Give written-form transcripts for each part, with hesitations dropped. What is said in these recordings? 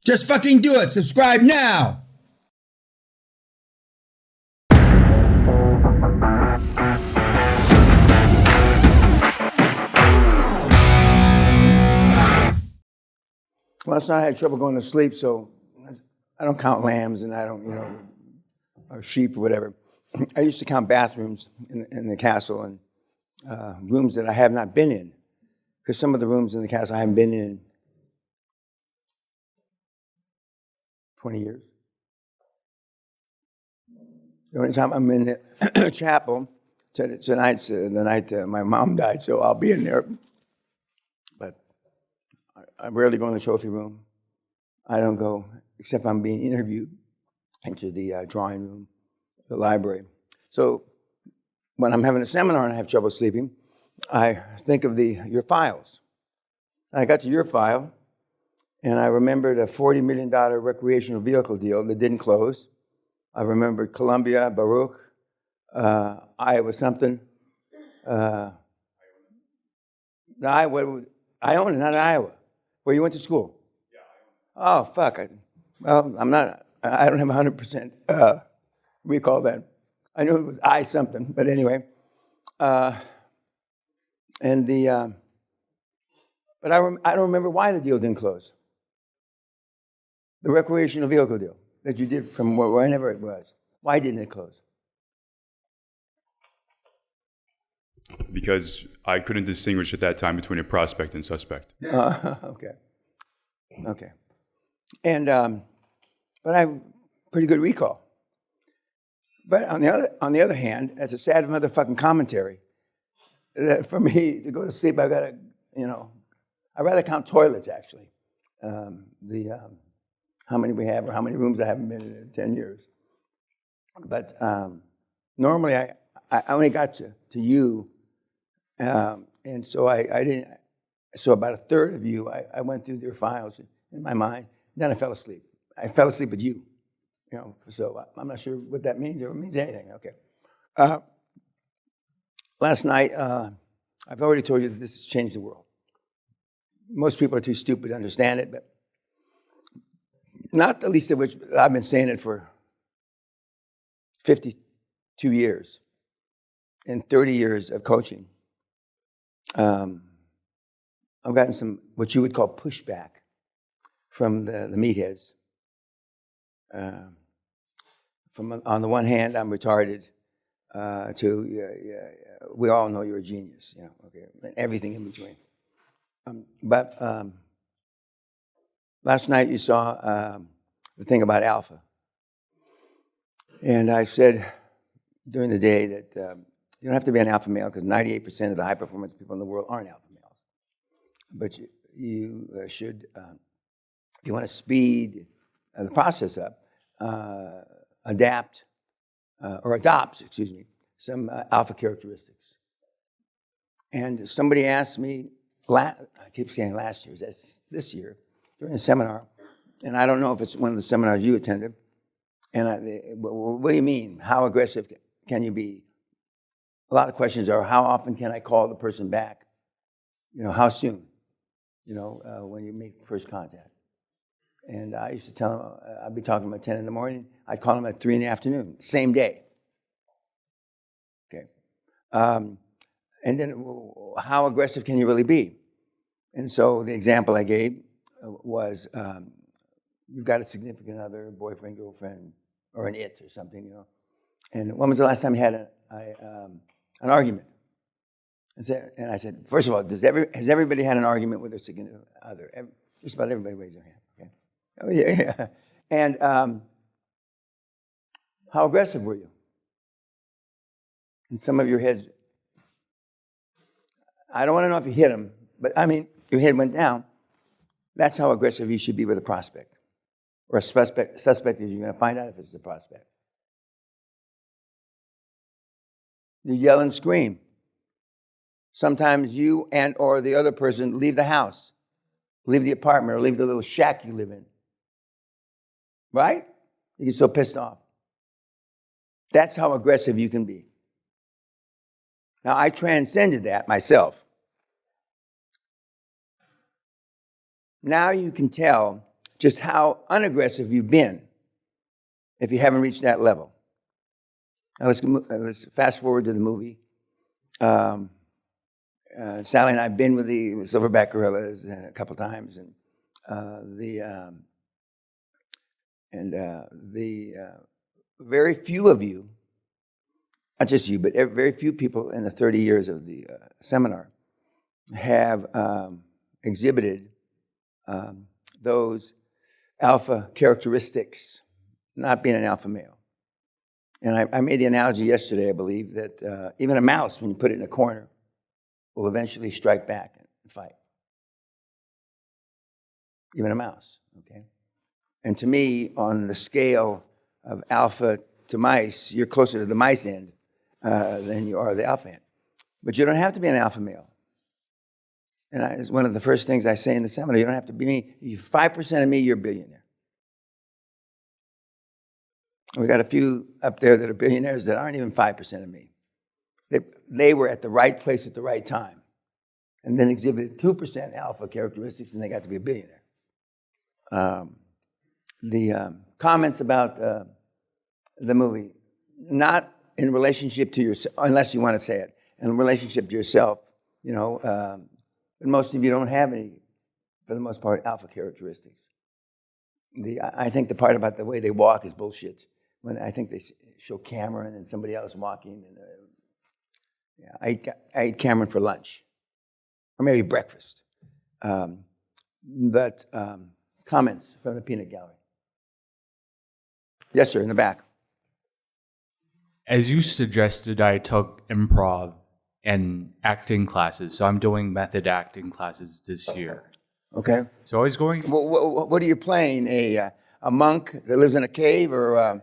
Just fucking do it. Subscribe now. Last night I had trouble going to sleep, so I don't count lambs and I don't, or sheep or whatever. I used to count bathrooms in the castle and rooms that I have not been in. Because some of the rooms in the castle I haven't been in 20 years. The only time I'm in the chapel, tonight's the night my mom died, so I'll be in there. But I rarely go in the trophy room. I don't go, except I'm being interviewed, into the drawing room, the library. So when I'm having a seminar and I have trouble sleeping, I think of your files. I got to your file, and I remembered a $40 million recreational vehicle deal that didn't close. I remembered Columbia, Baruch, Iowa something. Iowa, Iona, not Iowa. Where you went to school? Yeah, Iona. Oh, fuck. I don't have 100% recall that. I knew it was I something, but anyway. But I don't remember why the deal didn't close. The recreational vehicle deal that you did from wherever it was. Why didn't it close? Because I couldn't distinguish at that time between a prospect and suspect. Okay. And but I have pretty good recall. But on the other hand, that's a sad motherfucking commentary. That for me to go to sleep, I'd rather count toilets actually. How many we have or how many rooms I haven't been in 10 years. But normally I only got to you, and so I didn't. So about a third of you, I went through your files in my mind. Then I fell asleep. I fell asleep with you. So I'm not sure what that means or it means anything. Okay. Last night, I've already told you that this has changed the world. Most people are too stupid to understand it, but not the least of which I've been saying it for 52 years and 30 years of coaching. I've gotten some, what you would call pushback from the meatheads. From on the one hand, I'm retarded. We all know you're a genius, okay, and everything in between. But last night you saw the thing about alpha. And I said during the day that you don't have to be an alpha male because 98% of the high-performance people in the world aren't alpha males. But you should, if you want to speed the process up, adopt some alpha characteristics. And somebody asked me, I keep saying last year, that's this year, during a seminar, and I don't know if it's one of the seminars you attended, and what do you mean? How aggressive can you be? A lot of questions are, how often can I call the person back? How soon? When you make first contact. And I used to tell them, I'd be talking to them at 10 in the morning, I'd call them at 3 in the afternoon, same day. Okay. And then how aggressive can you really be? And so the example I gave was, you've got a significant other, boyfriend, girlfriend, or an it or something, And when was the last time you had an argument? And I said, first of all, has everybody had an argument with their significant other? Just about everybody raise their hand, okay? Oh, yeah. And how aggressive were you? And some of your heads, I don't want to know if you hit them, but your head went down. That's how aggressive you should be with a prospect. Or a suspect is you're going to find out if it's a prospect. You yell and scream. Sometimes you and or the other person leave the house, leave the apartment, or leave the little shack you live in. Right? You get so pissed off. That's how aggressive you can be. Now, I transcended that myself. Now you can tell just how unaggressive you've been if you haven't reached that level. Now let's fast forward to the movie. Sally and I have been with the Silverback Gorillas a couple times, and very few of you, not just you, but very few people in the 30 years of the seminar have exhibited those alpha characteristics, not being an alpha male. And I made the analogy yesterday, I believe, that even a mouse, when you put it in a corner, will eventually strike back and fight. Even a mouse, okay? And to me, on the scale of alpha to mice, you're closer to the mice end than you are the alpha end. But you don't have to be an alpha male. And it's one of the first things I say in the seminar. You don't have to be me. You're 5% of me, you're a billionaire. We got a few up there that are billionaires that aren't even 5% of me. They were at the right place at the right time, and then exhibited 2% alpha characteristics, and they got to be a billionaire. The comments about the movie, not in relationship to yourself, unless you want to say it, in relationship to yourself, but most of you don't have any, for the most part, alpha characteristics. I think the part about the way they walk is bullshit. When I think they show Cameron and somebody else walking. I ate Cameron for lunch, or maybe breakfast. But comments from the peanut gallery. Yes, sir, in the back. As you suggested, I took improv and acting classes, so I'm doing method acting classes this year. Okay. So I was going. What are you playing? A monk that lives in a cave, or?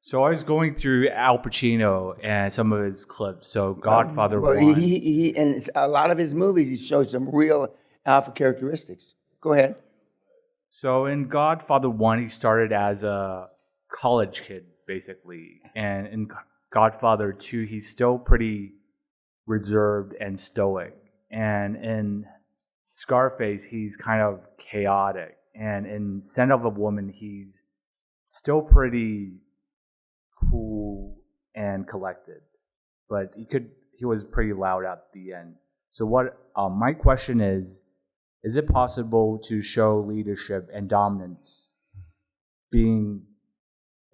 So I was going through Al Pacino and some of his clips. So Godfather Well, 1. he in a lot of his movies, he shows some real alpha characteristics. Go ahead. So in Godfather 1, he started as a college kid, basically. And in Godfather 2, he's still pretty reserved and stoic. And in Scarface, he's kind of chaotic. And in Scent of a Woman, he's still pretty cool and collected. But he was pretty loud at the end. So my question is it possible to show leadership and dominance being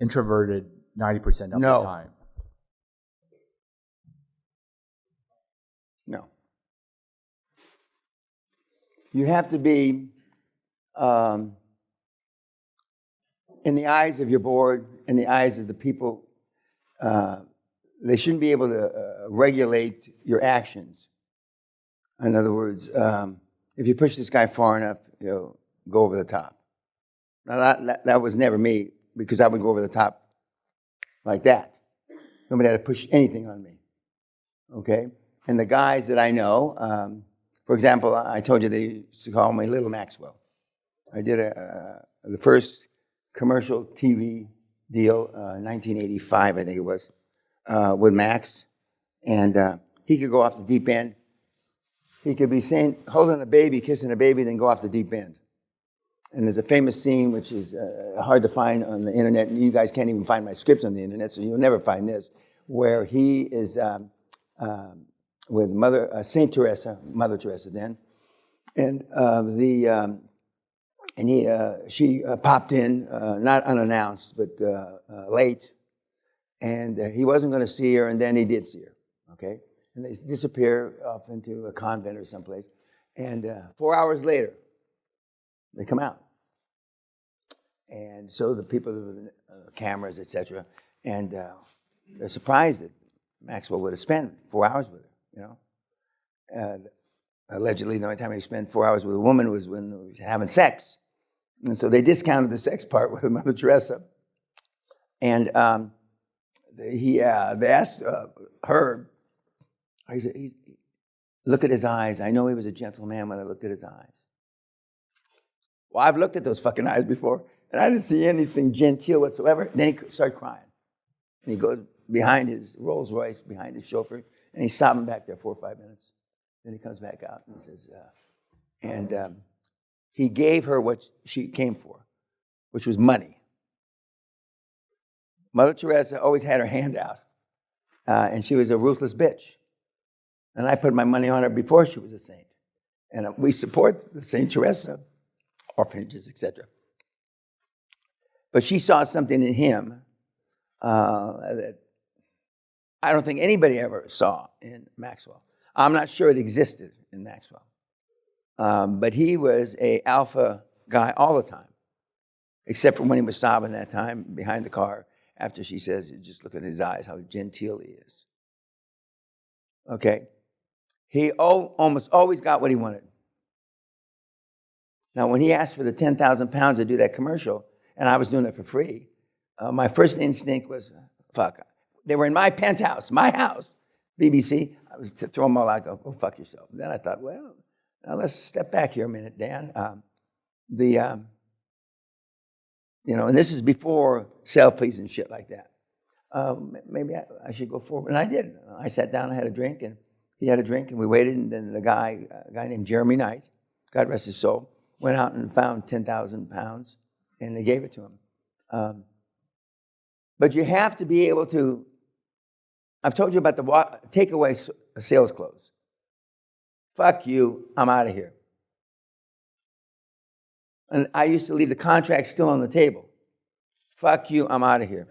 introverted 90% of the time? No. You have to be, in the eyes of your board, in the eyes of the people, they shouldn't be able to regulate your actions. In other words, if you push this guy far enough, he'll go over the top. Now, that was never me, because I would go over the top like that. Nobody had to push anything on me, okay? And the guys that I know, for example, I told you they used to call me Little Maxwell. I did the first commercial TV deal, 1985, I think it was, with Max. And he could go off the deep end. He could be holding a baby, kissing a baby, then go off the deep end. And there's a famous scene, which is hard to find on the internet, and you guys can't even find my scripts on the internet, so you'll never find this, where he is with Saint Teresa, Mother Teresa then, and she popped in, not unannounced, but late, and he wasn't going to see her, and then he did see her, okay? And they disappear off into a convent or someplace, and 4 hours later, they come out. And so the people with cameras, etc., and they're surprised that Maxwell would have spent 4 hours with her, And allegedly, the only time he spent 4 hours with a woman was when he was having sex. And so they discounted the sex part with Mother Teresa. And they asked her, look at his eyes. I know he was a gentleman when I looked at his eyes. Well, I've looked at those fucking eyes before, and I didn't see anything genteel whatsoever. Then he started crying. And he goes behind his Rolls Royce, behind his chauffeur, and he's sobbing back there 4 or 5 minutes. Then he comes back out and says, he gave her what she came for, which was money. Mother Teresa always had her hand out, and she was a ruthless bitch. And I put my money on her before she was a saint. And we support the St. Teresa orphanages, etc. But she saw something in him that I don't think anybody ever saw in Maxwell. I'm not sure it existed in Maxwell. But he was an alpha guy all the time, except for when he was sobbing that time behind the car after she says, just look at his eyes, how genteel he is. Okay? He almost always got what he wanted. Now, when he asked for the 10,000 pounds to do that commercial, and I was doing it for free, my first instinct was, fuck. They were in my penthouse, my house, BBC. I was to throw them all out, go fuck yourself. And then I thought, well, now let's step back here a minute, Dan. And this is before selfies and shit like that. Maybe I should go forward. And I did. I sat down, I had a drink, and he had a drink, and we waited, and then a guy named Jeremy Knight, God rest his soul, went out and found 10,000 pounds, and they gave it to him. But you have to be able to, I've told you about the takeaway sales close. Fuck you, I'm out of here. And I used to leave the contract still on the table. Fuck you, I'm out of here.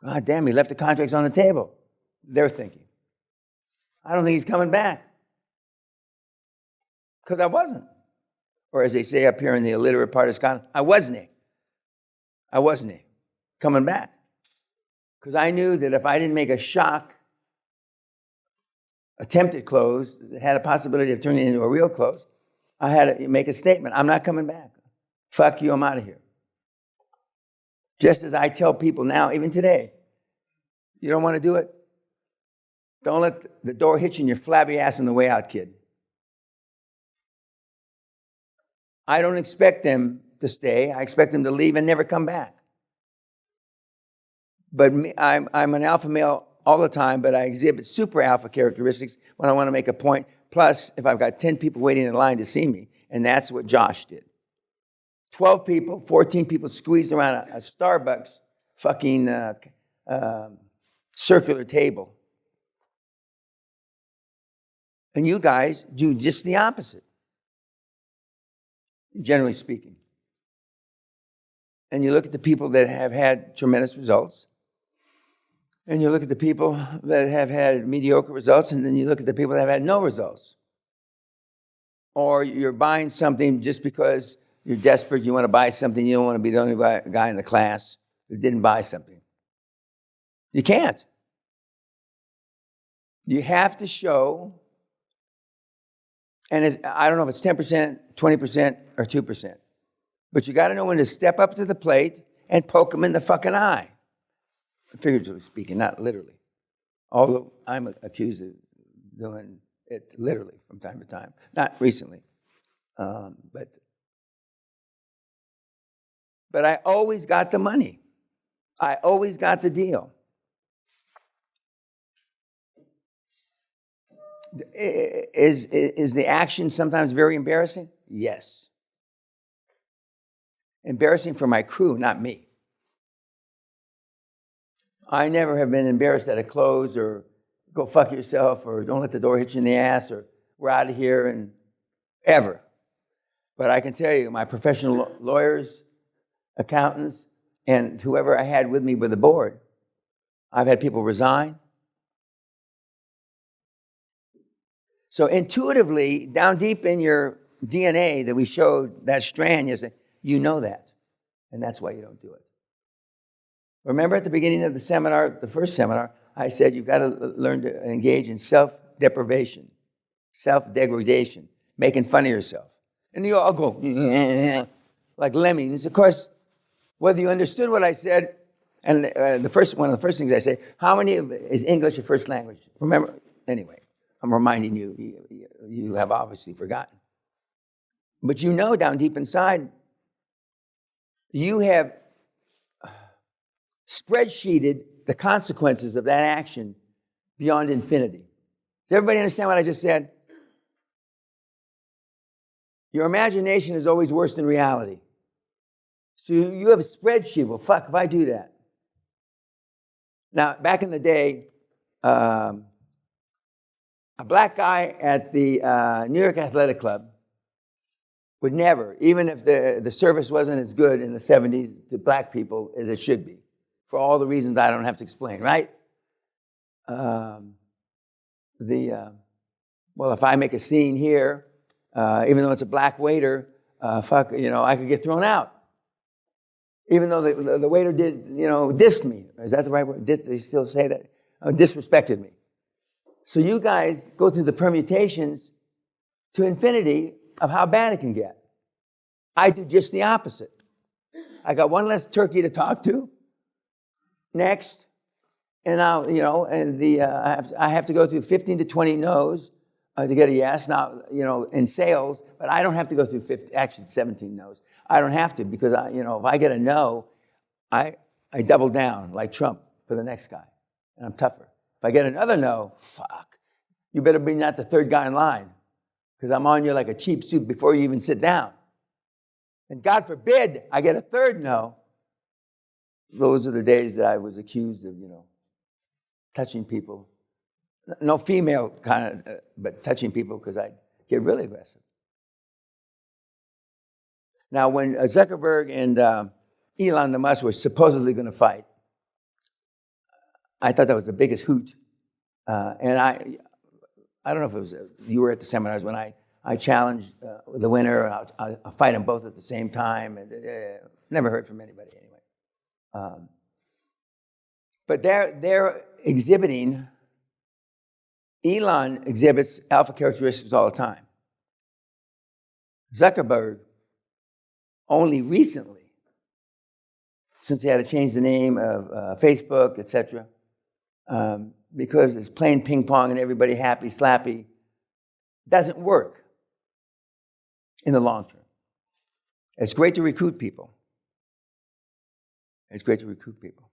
God damn, he left the contracts on the table. They're thinking. I don't think he's coming back. Because I wasn't. Or as they say up here in the illiterate part of Scotland, I wasn't coming back. Because I knew that if I didn't make a shock attempted close that had a possibility of turning into a real close, I had to make a statement. I'm not coming back. Fuck you, I'm out of here. Just as I tell people now, even today, you don't want to do it? Don't let the door hit you in your flabby ass on the way out, kid. I don't expect them to stay. I expect them to leave and never come back. But I'm an alpha male all the time, but I exhibit super alpha characteristics when I want to make a point. Plus, if I've got 10 people waiting in line to see me, and that's what Josh did. 12 people, 14 people squeezed around a Starbucks fucking circular table. And you guys do just the opposite, generally speaking. And you look at the people that have had tremendous results, and you look at the people that have had mediocre results, and then you look at the people that have had no results. Or you're buying something just because you're desperate, you want to buy something, you don't want to be the only guy in the class that didn't buy something. You can't. You have to show, and I don't know if it's 10%, 20%, or 2%, but you got to know when to step up to the plate and poke them in the fucking eye. Figuratively speaking, not literally. Although I'm accused of doing it literally from time to time. Not recently. But I always got the money. I always got the deal. Is the action sometimes very embarrassing? Yes. Embarrassing for my crew, not me. I never have been embarrassed at a close or go fuck yourself or don't let the door hit you in the ass or we're out of here and ever. But I can tell you, my professional lawyers, accountants, and whoever I had with me with the board, I've had people resign. So intuitively, down deep in your DNA that we showed that strand, you say, you know that. And that's why you don't do it. Remember at the beginning of the seminar, the first seminar, I said you've got to learn to engage in self-deprivation, self-degradation, making fun of yourself. And you all go, like lemmings. Of course, whether you understood what I said, and one of the first things I say, how many is English your first language? Remember, anyway, I'm reminding you, you have obviously forgotten. But you know down deep inside, you have spreadsheeted the consequences of that action beyond infinity. Does everybody understand what I just said? Your imagination is always worse than reality. So you have a spreadsheet. Well, fuck, if I do that. Now, back in the day, a black guy at the New York Athletic Club would never, even if the service wasn't as good in the 70s to black people as it should be, for all the reasons I don't have to explain, right? Well, if I make a scene here, even though it's a black waiter, I could get thrown out. Even though the waiter dissed me. Is that the right word? They still say that? Disrespected me. So you guys go through the permutations to infinity of how bad it can get. I do just the opposite. I got one less turkey to talk to. Next. And I have to go through 15 to 20 no's to get a yes. Now, in sales, but I don't have to go through 17 no's. I don't have to because if I get a no, I double down like Trump for the next guy, and I'm tougher. If I get another no, fuck, you better be not the third guy in line because I'm on you like a cheap suit before you even sit down. And God forbid I get a third no. Those are the days that I was accused of, touching people. No female kind of, but touching people because I'd get really aggressive. Now, when Zuckerberg and Elon Musk were supposedly going to fight, I thought that was the biggest hoot. And I don't know if it was, you were at the seminars when I challenged the winner, and I'll fight them both at the same time. And never heard from anybody anyway. But they're exhibiting, Elon exhibits alpha characteristics all the time. Zuckerberg, only recently, since he had to change the name of Facebook, etc., because it's playing ping pong and everybody happy, slappy, doesn't work in the long term. It's great to recruit people. It's great to recruit people.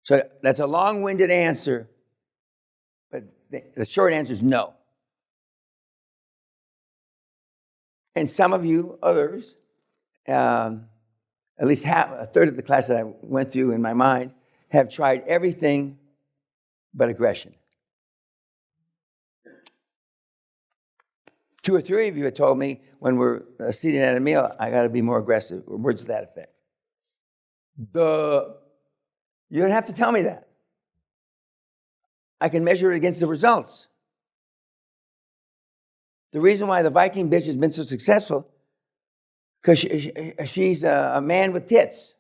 So that's a long-winded answer, but the short answer is no. And some of you, others, at least a third of the class that I went through in my mind, have tried everything but aggression. 2 or 3 of you have told me when we're seated at a meal, I got to be more aggressive, or words to that effect. You don't have to tell me that. I can measure it against the results. The reason why the Viking bitch has been so successful, because she's a man with tits.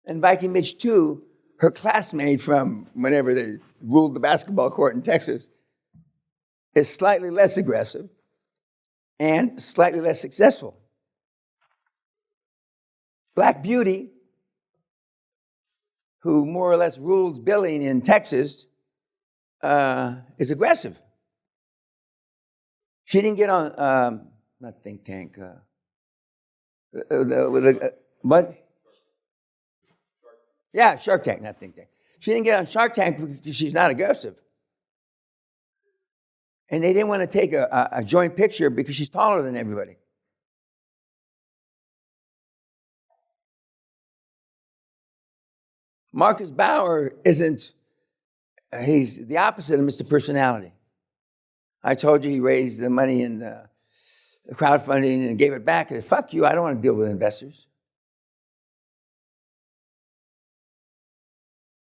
And Viking bitch 2, her classmate from whenever they ruled the basketball court in Texas, is slightly less aggressive and slightly less successful. Black Beauty, who more or less rules billing in Texas, is aggressive. She didn't get on, not think tank, what? Yeah, Shark Tank, not think tank. She didn't get on Shark Tank because she's not aggressive. And they didn't want to take a joint picture because she's taller than everybody. Marcus Bauer he's the opposite of Mr. Personality. I told you he raised the money in the crowdfunding and gave it back. I said, fuck you, I don't want to deal with investors.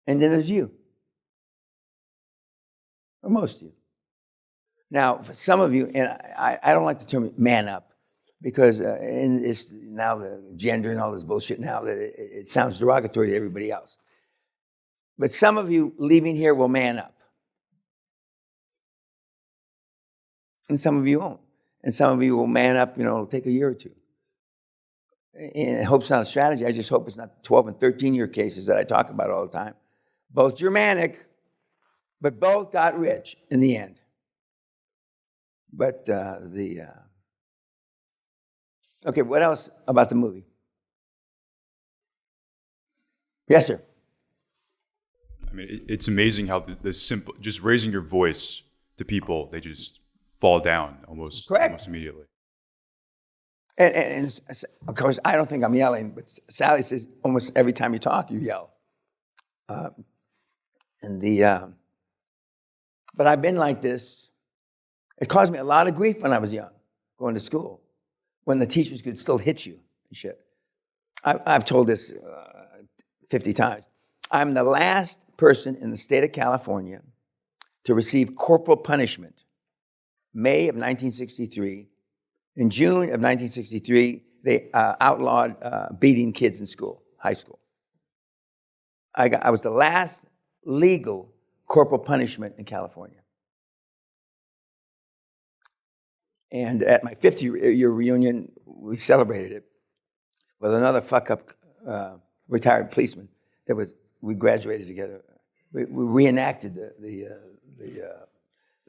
And then there's you. Or most of you. Now, for some of you, and I don't like the term man up, because it's now the gender and all this bullshit now that it sounds derogatory to everybody else. But some of you leaving here will man up. And some of you won't. And some of you will man up, it'll take a year or two. And I hope it's not a strategy. I just hope it's not 12 and 13-year cases that I talk about all the time. Both Germanic, but both got rich in the end. But okay, what else about the movie? Yes, sir. I mean, it's amazing how the simple, just raising your voice to people, they just fall down almost immediately. And of course, I don't think I'm yelling, but Sally says almost every time you talk, you yell. But I've been like this. It caused me a lot of grief when I was young, going to school, when the teachers could still hit you and shit. I've told this 50 times. I'm the last person in the state of California to receive corporal punishment. May of 1963. In June of 1963, they outlawed beating kids in school, high school. I was the last legal corporal punishment in California. And at my 50-year reunion, we celebrated it with another fuck-up retired policeman. We graduated together. We reenacted the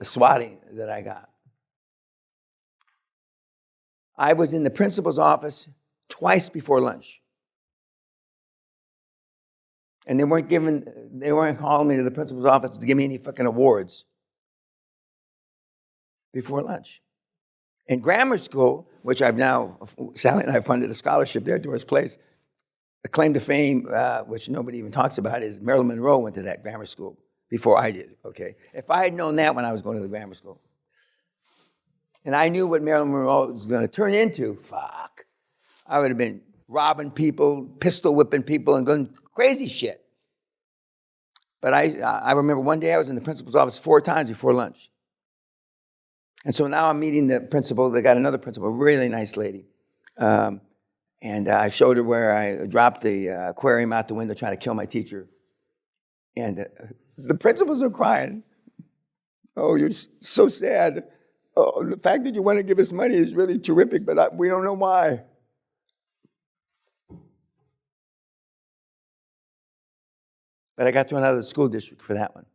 swatting that I got. I was in the principal's office twice before lunch. And they weren't calling me to the principal's office to give me any fucking awards before lunch. In grammar school, which Sally and I funded a scholarship there, Doris Place, the claim to fame, which nobody even talks about, is Marilyn Monroe went to that grammar school before I did, okay? If I had known that when I was going to the grammar school, and I knew what Marilyn Monroe was going to turn into, fuck, I would have been robbing people, pistol whipping people, and going crazy shit. But I remember one day I was in the principal's office 4 times before lunch. And so now I'm meeting the principal. They got another principal, a really nice lady. And I showed her where I dropped the aquarium out the window trying to kill my teacher. And the principals are crying. Oh, you're so sad. Oh, the fact that you want to give us money is really terrific, but we don't know why. But I got thrown out of the school district for that one.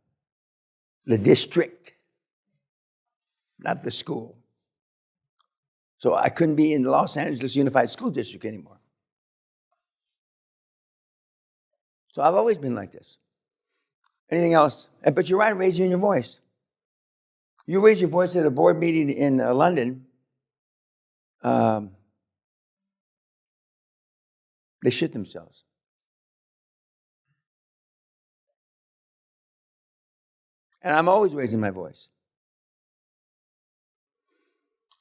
The district, not the school. So I couldn't be in the Los Angeles Unified School District anymore. So I've always been like this. Anything else? But you're right, raising your voice. You raise your voice at a board meeting in London, they shit themselves. And I'm always raising my voice.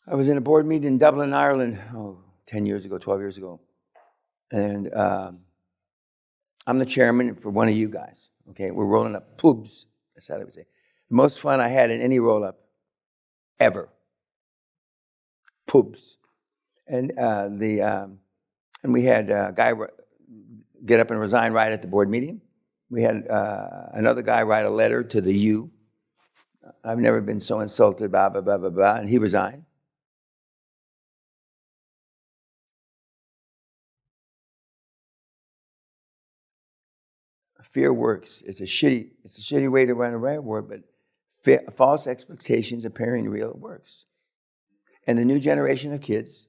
I was in a board meeting in Dublin, Ireland, 10 years ago, 12 years ago. And I'm the chairman for one of you guys. Okay, we're rolling up pubs. That's how I would say. The most fun I had in any roll-up ever. Pubs. And we had a guy get up and resign right at the board meeting. We had another guy write a letter to the U. I've never been so insulted, blah, blah, blah, blah, blah, and he resigned. Fear works. It's a shitty way to run a railroad, but false expectations appearing real, it works. And the new generation of kids,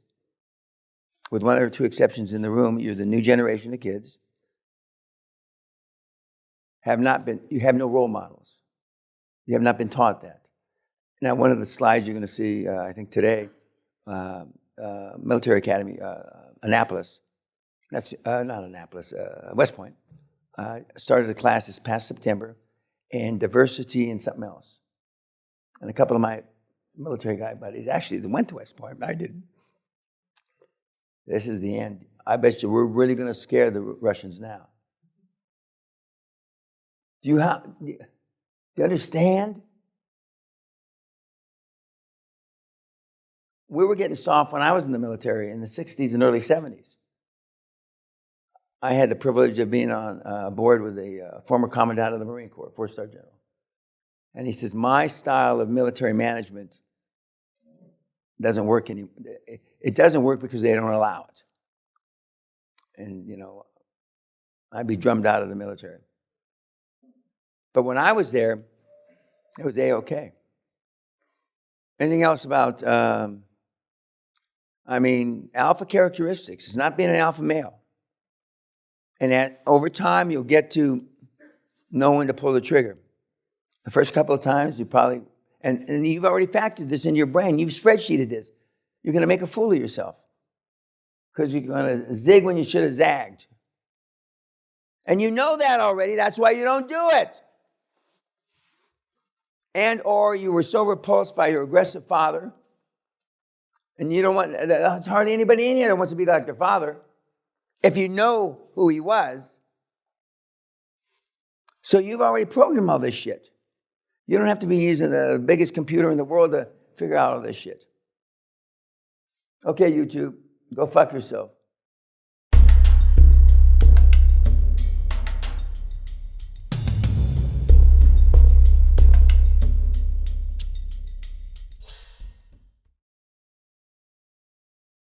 with 1 or 2 exceptions in the room, you're the new generation of kids, you have no role models. You have not been taught that. Now, one of the slides you're going to see, I think today, Military Academy, Annapolis. That's not Annapolis, West Point. Started a class this past September, and diversity and something else. And a couple of my military guy buddies actually they went to West Point, but I didn't. This is the end. I bet you we're really going to scare the Russians now. Do you understand? We were getting soft when I was in the military in the 60s and early 70s. I had the privilege of being on board with a former commandant of the Marine Corps, 4-star general. And he says, my style of military management doesn't work anymore. It doesn't work because they don't allow it. And, I'd be drummed out of the military. But when I was there, it was A-okay. Anything else about, alpha characteristics? It's not being an alpha male. And over time, you'll get to know when to pull the trigger. The first couple of times, And you've already factored this in your brain. You've spreadsheeted this. You're going to make a fool of yourself because you're going to zig when you should have zagged. And you know that already. That's why you don't do it. And or you were so repulsed by your aggressive father, and you don't want, there's hardly anybody in here that wants to be like their father, if you know who he was. So you've already programmed all this shit. You don't have to be using the biggest computer in the world to figure out all this shit. Okay, YouTube, go fuck yourself.